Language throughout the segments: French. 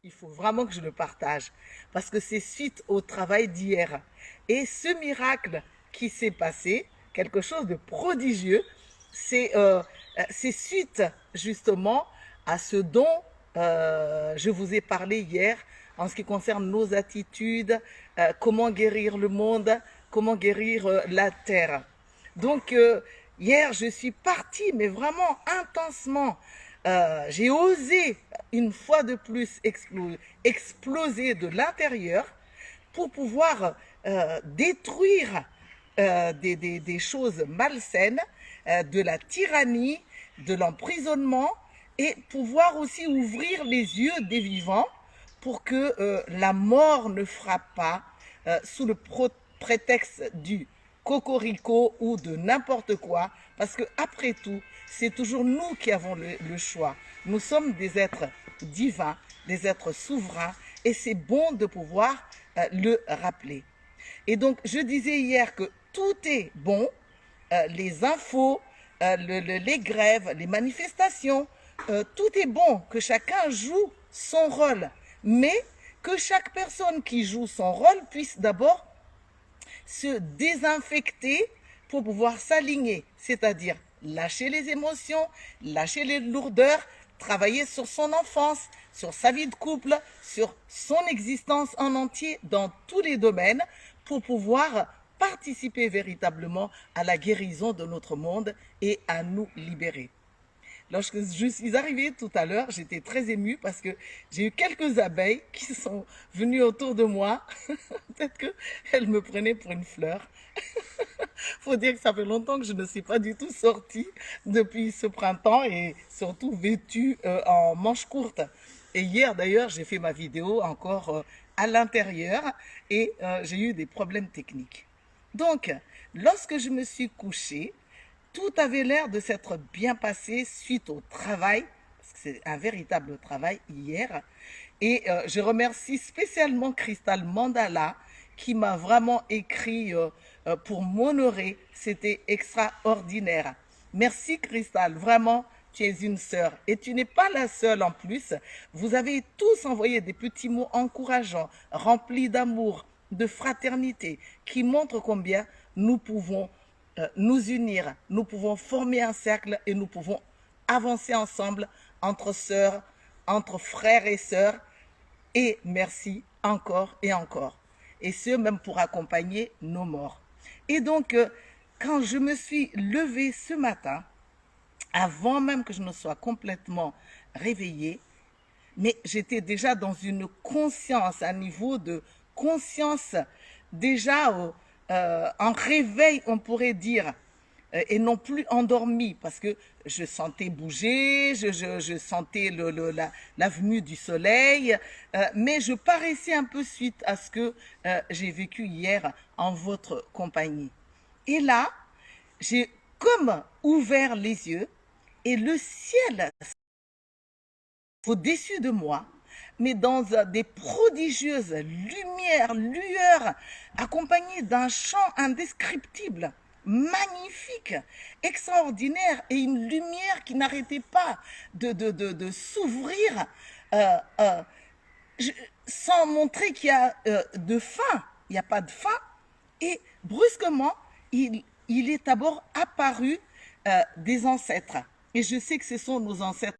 Il faut vraiment que je le partage parce que c'est suite au travail d'hier. Et ce miracle qui s'est passé, quelque chose de prodigieux, c'est suite justement à ce dont je vous ai parlé hier en ce qui concerne nos attitudes, comment guérir le monde, comment guérir la terre. Donc hier, je suis partie, mais vraiment intensement. J'ai osé une fois de plus exploser de l'intérieur pour pouvoir détruire des choses malsaines, de la tyrannie, de l'emprisonnement et pouvoir aussi ouvrir les yeux des vivants pour que la mort ne frappe pas sous le prétexte du cocorico ou de n'importe quoi, parce que après tout, c'est toujours nous qui avons le choix. Nous sommes des êtres divins, des êtres souverains, et c'est bon de pouvoir le rappeler. Et donc, je disais hier que tout est bon, les infos, les grèves, les manifestations, tout est bon, que chacun joue son rôle, mais que chaque personne qui joue son rôle puisse d'abord se désinfecter pour pouvoir s'aligner, c'est-à-dire lâcher les émotions, lâcher les lourdeurs, travailler sur son enfance, sur sa vie de couple, sur son existence en entier dans tous les domaines pour pouvoir participer véritablement à la guérison de notre monde et à nous libérer. Lorsque je suis arrivée tout à l'heure, j'étais très émue parce que j'ai eu quelques abeilles qui sont venues autour de moi. Peut-être qu'elles me prenaient pour une fleur. Faut dire que ça fait longtemps que je ne suis pas du tout sortie depuis ce printemps et surtout vêtue en manches courtes. Et hier d'ailleurs, j'ai fait ma vidéo encore à l'intérieur et j'ai eu des problèmes techniques. Donc, lorsque je me suis couchée, tout avait l'air de s'être bien passé suite au travail, parce que c'est un véritable travail hier. Et je remercie spécialement Crystal Mandala qui m'a vraiment écrit pour m'honorer. C'était extraordinaire. Merci Crystal, vraiment, tu es une sœur. Et tu n'es pas la seule en plus. Vous avez tous envoyé des petits mots encourageants, remplis d'amour, de fraternité, qui montrent combien nous pouvons nous unir, nous pouvons former un cercle et nous pouvons avancer ensemble entre sœurs, entre frères et sœurs. Et merci encore et encore. Et ce, même pour accompagner nos morts. Et donc, quand je me suis levée ce matin, avant même que je ne sois complètement réveillée, mais j'étais déjà dans une conscience, un niveau de conscience déjà en réveil, on pourrait dire, et non plus endormi, parce que je sentais bouger, je sentais la venue du soleil, mais je paraissais un peu suite à ce que j'ai vécu hier en votre compagnie. Et là, j'ai comme ouvert les yeux et le ciel au-dessus de moi, mais dans des prodigieuses lumières, lueurs, accompagnées d'un chant indescriptible, magnifique, extraordinaire, et une lumière qui n'arrêtait pas de s'ouvrir euh, euh, sans montrer qu'il y a de fin. Il n'y a pas de fin. Et brusquement, il est d'abord apparu des ancêtres. Et je sais que ce sont nos ancêtres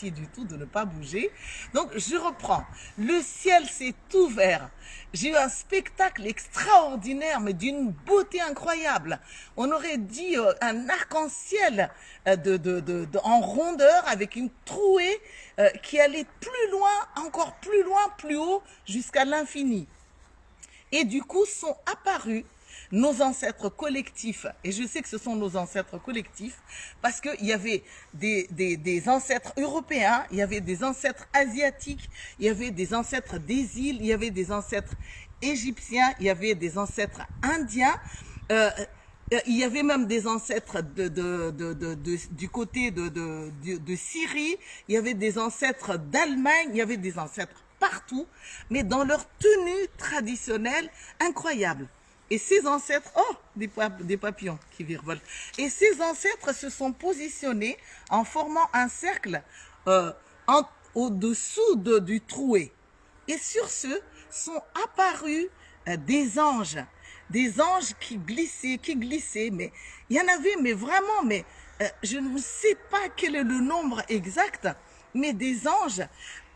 du tout de ne pas bouger. Donc je reprends. Le ciel s'est ouvert. J'ai eu un spectacle extraordinaire, mais d'une beauté incroyable. On aurait dit un arc-en-ciel en rondeur avec une trouée qui allait plus loin, encore plus loin, plus haut, jusqu'à l'infini. Et du coup sont apparus nos ancêtres collectifs, et je sais que ce sont nos ancêtres collectifs, parce qu'il y avait des ancêtres européens, il y avait des ancêtres asiatiques, il y avait des ancêtres des îles, il y avait des ancêtres égyptiens, il y avait des ancêtres indiens, il y avait même des ancêtres du côté de Syrie, il y avait des ancêtres d'Allemagne, il y avait des ancêtres partout, mais dans leur tenue traditionnelle incroyable. Et ces ancêtres, oh, des papillons qui virevoltent. Et ces ancêtres se sont positionnés en formant un cercle au-dessous du trouée. Et sur ce sont apparus des anges qui glissaient, mais il y en avait, mais vraiment, mais je ne sais pas quel est le nombre exact, mais des anges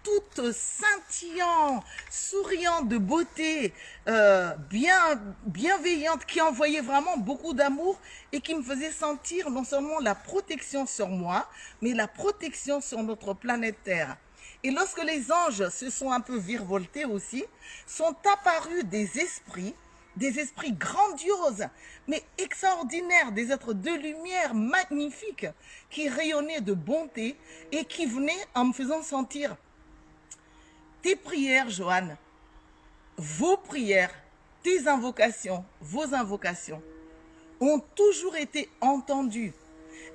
toutes scintillants, souriants de beauté, bienveillantes, qui envoyaient vraiment beaucoup d'amour et qui me faisaient sentir non seulement la protection sur moi, mais la protection sur notre planète Terre. Et lorsque les anges se sont un peu virevoltés aussi, sont apparus des esprits grandioses, mais extraordinaires, des êtres de lumière magnifiques, qui rayonnaient de bonté et qui venaient en me faisant sentir tes prières, Joanne, vos prières, tes invocations, vos invocations ont toujours été entendues.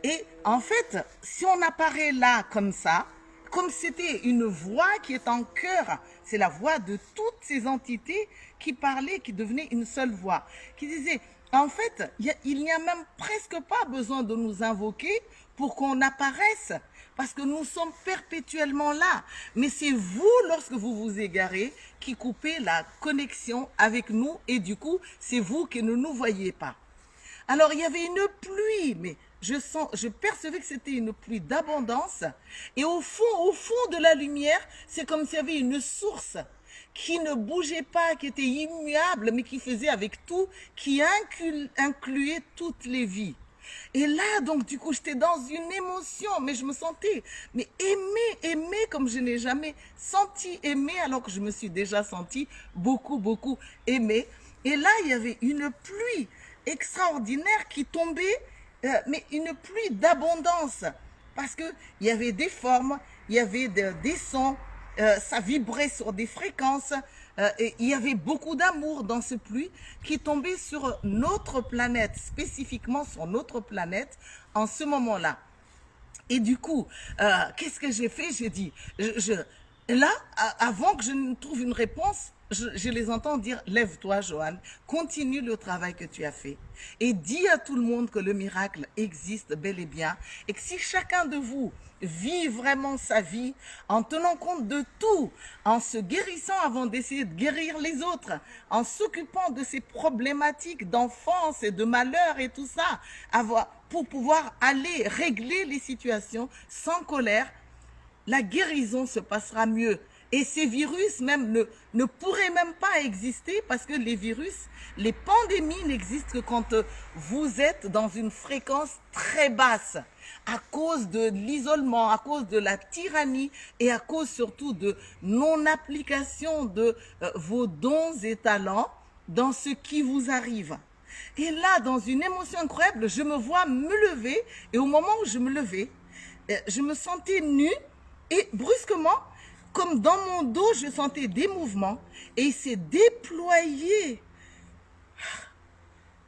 Et en fait, si on apparaît là comme ça, comme c'était une voix qui est en chœur, c'est la voix de toutes ces entités qui parlaient, qui devenaient une seule voix, qui disait, en fait, il n'y a même presque pas besoin de nous invoquer pour qu'on apparaisse, parce que nous sommes perpétuellement là. Mais c'est vous, lorsque vous vous égarez, qui coupez la connexion avec nous, et du coup, c'est vous qui ne nous voyez pas. Alors, il y avait une pluie, mais je percevais que c'était une pluie d'abondance. Et au fond de la lumière, c'est comme s'il y avait une source qui ne bougeait pas, qui était immuable, mais qui faisait avec tout, qui incluait toutes les vies. Et là, donc, du coup, j'étais dans une émotion, mais je me sentais, mais aimée comme je n'ai jamais senti aimée, alors que je me suis déjà sentie beaucoup aimée. Et là, il y avait une pluie extraordinaire qui tombait, mais une pluie d'abondance, parce que il y avait des formes, il y avait des sons, ça vibrait sur des fréquences, et il y avait beaucoup d'amour dans ce pluie qui tombait sur notre planète, spécifiquement sur notre planète en ce moment-là. Et du coup, qu'est-ce que j'ai fait? J'ai dit, là, avant que je ne trouve une réponse, je les entends dire, lève-toi, Joanne, continue le travail que tu as fait. Et dis à tout le monde que le miracle existe bel et bien. Et que si chacun de vous vit vraiment sa vie en tenant compte de tout, en se guérissant avant d'essayer de guérir les autres, en s'occupant de ces problématiques d'enfance et de malheur et tout ça, pour pouvoir aller régler les situations sans colère, la guérison se passera mieux. Et ces virus même ne pourraient même pas exister, parce que les virus, les pandémies n'existent que quand vous êtes dans une fréquence très basse, à cause de l'isolement, à cause de la tyrannie et à cause surtout de non-application de vos dons et talents dans ce qui vous arrive. Et là, dans une émotion incroyable, je me vois me lever, et au moment où je me levais, je me sentais nue, et brusquement, comme dans mon dos, je sentais des mouvements, et il s'est déployé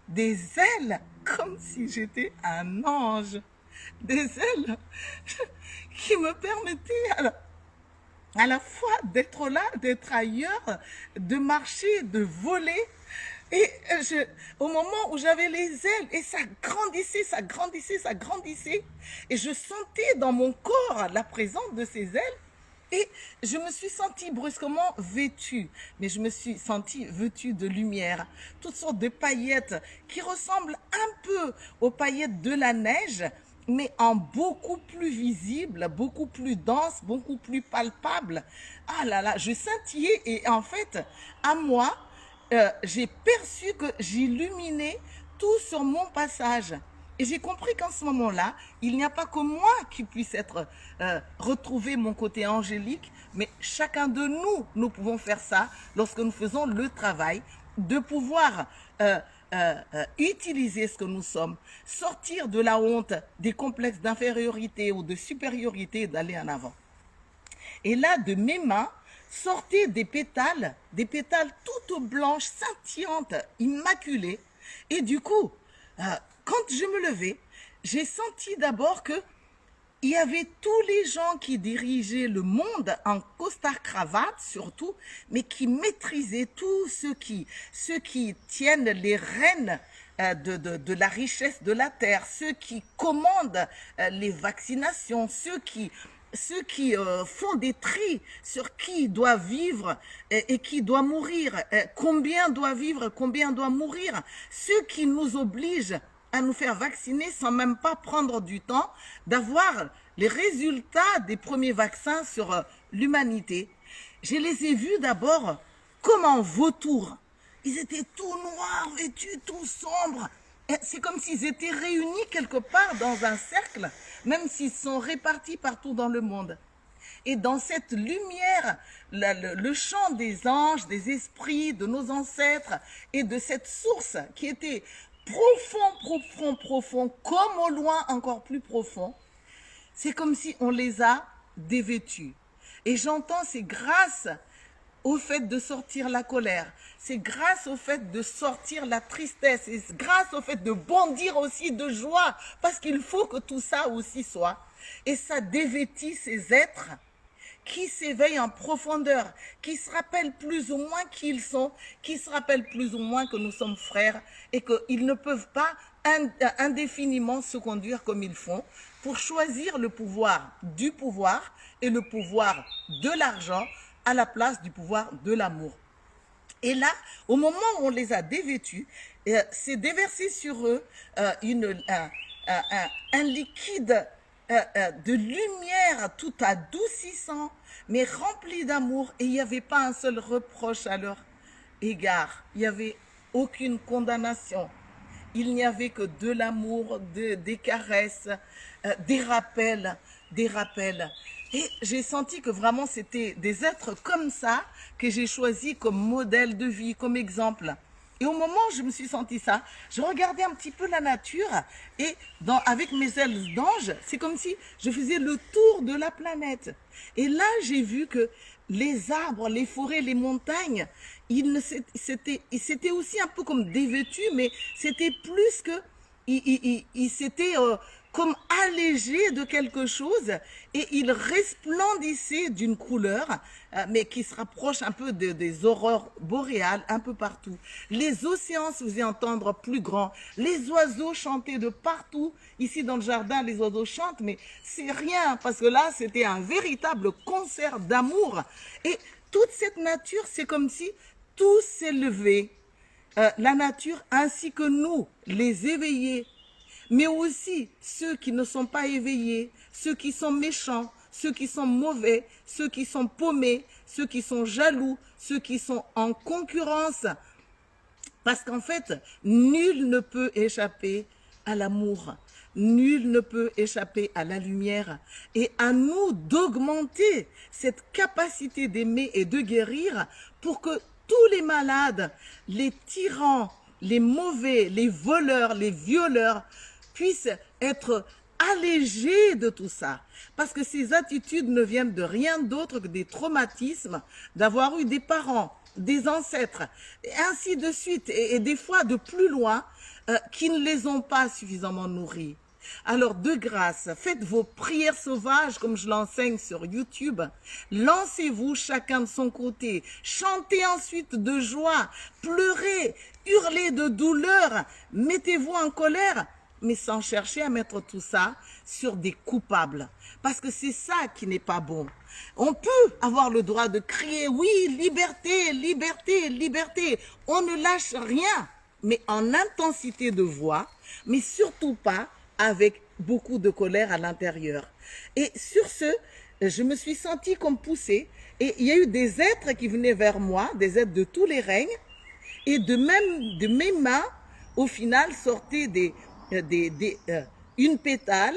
des ailes, comme si j'étais un ange. Des ailes qui me permettaient à la fois d'être là, d'être ailleurs, de marcher, de voler. Et au moment où j'avais les ailes, et ça grandissait, ça grandissait, ça grandissait, et je sentais dans mon corps la présence de ces ailes, et je me suis sentie brusquement vêtue, mais je me suis sentie vêtue de lumière, toutes sortes de paillettes qui ressemblent un peu aux paillettes de la neige, mais en beaucoup plus visible, beaucoup plus dense, beaucoup plus palpable. Ah là là, je scintillais, et en fait, à moi, j'ai perçu que j'illuminais tout sur mon passage. Et j'ai compris qu'en ce moment-là, il n'y a pas que moi qui puisse retrouver mon côté angélique, mais chacun de nous, nous pouvons faire ça lorsque nous faisons le travail de pouvoir utiliser ce que nous sommes, sortir de la honte, des complexes d'infériorité ou de supériorité et d'aller en avant. Et là, de mes mains, sortaient des pétales toutes blanches, scintillantes, immaculées. Et du coup, quand je me levais, j'ai senti d'abord que il y avait tous les gens qui dirigeaient le monde en costard-cravate surtout, mais qui maîtrisaient tous ceux qui tiennent les rênes de la richesse de la terre, ceux qui commandent les vaccinations, ceux qui ceux qui font des tris sur qui doit vivre et qui doit mourir, combien doit vivre, combien doit mourir, ceux qui nous obligent à nous faire vacciner sans même pas prendre du temps d'avoir les résultats des premiers vaccins sur l'humanité. Je les ai vus d'abord comme en vautours. Ils étaient tout noirs, vêtus, tout sombres. C'est comme s'ils étaient réunis quelque part dans un cercle, même s'ils sont répartis partout dans le monde. Et dans cette lumière, le chant des anges, des esprits, de nos ancêtres et de cette source qui était profond, profond, profond, comme au loin encore plus profond, c'est comme si on les a dévêtus. Et j'entends, c'est grâce au fait de sortir la colère, c'est grâce au fait de sortir la tristesse, et grâce au fait de bondir aussi de joie, parce qu'il faut que tout ça aussi soit. Et ça dévêtit ces êtres qui s'éveillent en profondeur, qui se rappellent plus ou moins qui ils sont, qui se rappellent plus ou moins que nous sommes frères et qu'ils ne peuvent pas indéfiniment se conduire comme ils font pour choisir le pouvoir du pouvoir et le pouvoir de l'argent à la place du pouvoir de l'amour. Et là, au moment où on les a dévêtus, c'est déversé sur eux un liquide de lumière tout adoucissant, mais rempli d'amour. Et il n'y avait pas un seul reproche à leur égard. Il n'y avait aucune condamnation. Il n'y avait que de l'amour, des caresses, des rappels, des rappels. Et j'ai senti que vraiment c'était des êtres comme ça que j'ai choisi comme modèle de vie, comme exemple. Et au moment où je me suis senti ça, je regardais un petit peu la nature et avec mes ailes d'ange, c'est comme si je faisais le tour de la planète. Et là, j'ai vu que les arbres, les forêts, les montagnes, c'était aussi un peu comme dévêtus, mais c'était plus que, ils s'étaient comme allégés de quelque chose et ils resplendissaient d'une couleur, mais qui se rapproche un peu des aurores boréales un peu partout. Les océans se faisaient entendre plus grands, les oiseaux chantaient de partout. Ici dans le jardin, les oiseaux chantent, mais c'est rien, parce que là, c'était un véritable concert d'amour. Et toute cette nature, c'est comme si tout s'est levé. La nature ainsi que nous, les éveillés, mais aussi ceux qui ne sont pas éveillés, ceux qui sont méchants, ceux qui sont mauvais, ceux qui sont paumés, ceux qui sont jaloux, ceux qui sont en concurrence. Parce qu'en fait, nul ne peut échapper à l'amour. Nul ne peut échapper à la lumière. Et à nous d'augmenter cette capacité d'aimer et de guérir pour que tous les malades, les tyrans, les mauvais, les voleurs, les violeurs puissent être allégés de tout ça. Parce que ces attitudes ne viennent de rien d'autre que des traumatismes d'avoir eu des parents, des ancêtres, et ainsi de suite, et des fois de plus loin, qui ne les ont pas suffisamment nourris. Alors, de grâce, faites vos prières sauvages comme je l'enseigne sur YouTube. Lancez-vous chacun de son côté. Chantez ensuite de joie. Pleurez. Hurlez de douleur. Mettez-vous en colère. Mais sans chercher à mettre tout ça sur des coupables. Parce que c'est ça qui n'est pas bon. On peut avoir le droit de crier, oui, liberté, liberté, liberté. On ne lâche rien, mais en intensité de voix, mais surtout pas avec beaucoup de colère à l'intérieur. Et sur ce, je me suis sentie comme poussée. Et il y a eu des êtres qui venaient vers moi, des êtres de tous les règnes. Et de mes mains, au final, sortait une pétale.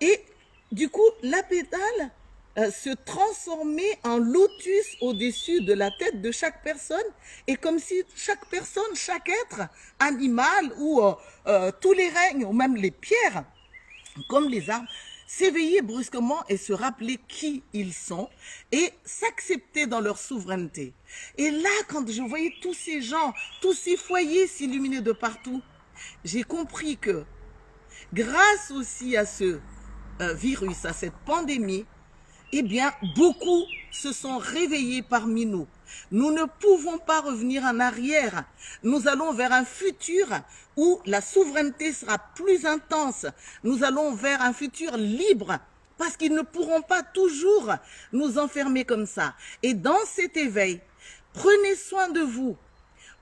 Et du coup, la pétale se transformait en lotus au-dessus de la tête de chaque personne. Et comme si chaque personne, chaque être, animal ou tous les règnes, ou même les pierres, comme les arbres, s'éveillaient brusquement et se rappelaient qui ils sont et s'accepter dans leur souveraineté. Et là, quand je voyais tous ces gens, tous ces foyers s'illuminer de partout, j'ai compris que grâce aussi à ce virus, à cette pandémie, eh bien, beaucoup se sont réveillés parmi nous. Nous ne pouvons pas revenir en arrière. Nous allons vers un futur où la souveraineté sera plus intense. Nous allons vers un futur libre Parce qu'ils ne pourront pas toujours nous enfermer comme ça. Et dans cet éveil, prenez soin de vous.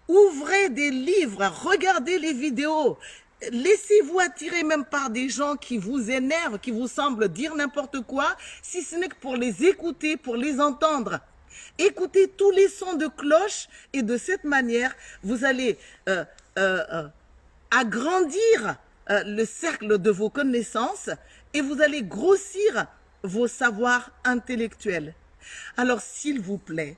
Ouvrez des livres, regardez les vidéos. Laissez-vous attirer même par des gens qui vous énervent, qui vous semblent dire n'importe quoi, si ce n'est que pour les écouter, pour les entendre. Écoutez tous les sons de cloche et de cette manière, vous allez agrandir le cercle de vos connaissances et vous allez grossir vos savoirs intellectuels. Alors, s'il vous plaît,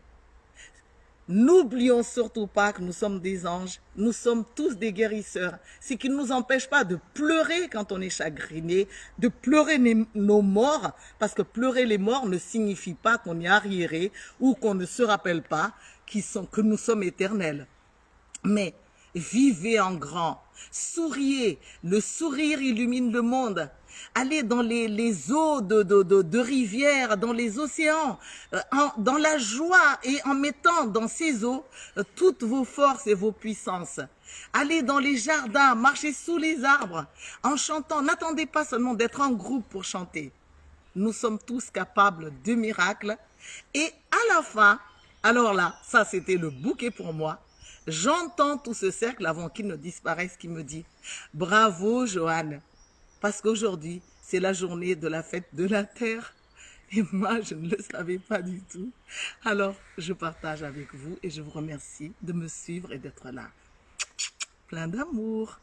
n'oublions surtout pas que nous sommes des anges, nous sommes tous des guérisseurs, ce qui ne nous empêche pas de pleurer quand on est chagriné, de pleurer nos morts, parce que pleurer les morts ne signifie pas qu'on est arriéré ou qu'on ne se rappelle pas que nous sommes éternels. Mais vivez en grand, souriez, le sourire illumine le monde. Allez dans les eaux de rivières, dans les océans, dans la joie et en mettant dans ces eaux toutes vos forces et vos puissances. Allez dans les jardins, marchez sous les arbres en chantant. N'attendez pas seulement d'être en groupe pour chanter. Nous sommes tous capables de miracles. Et à la fin, alors là, ça c'était le bouquet pour moi. J'entends tout ce cercle avant qu'il ne disparaisse qui me dit « Bravo Joanne !» Parce qu'aujourd'hui, c'est la journée de la fête de la Terre. Et moi, je ne le savais pas du tout. Alors, je partage avec vous et je vous remercie de me suivre et d'être là. Plein d'amour.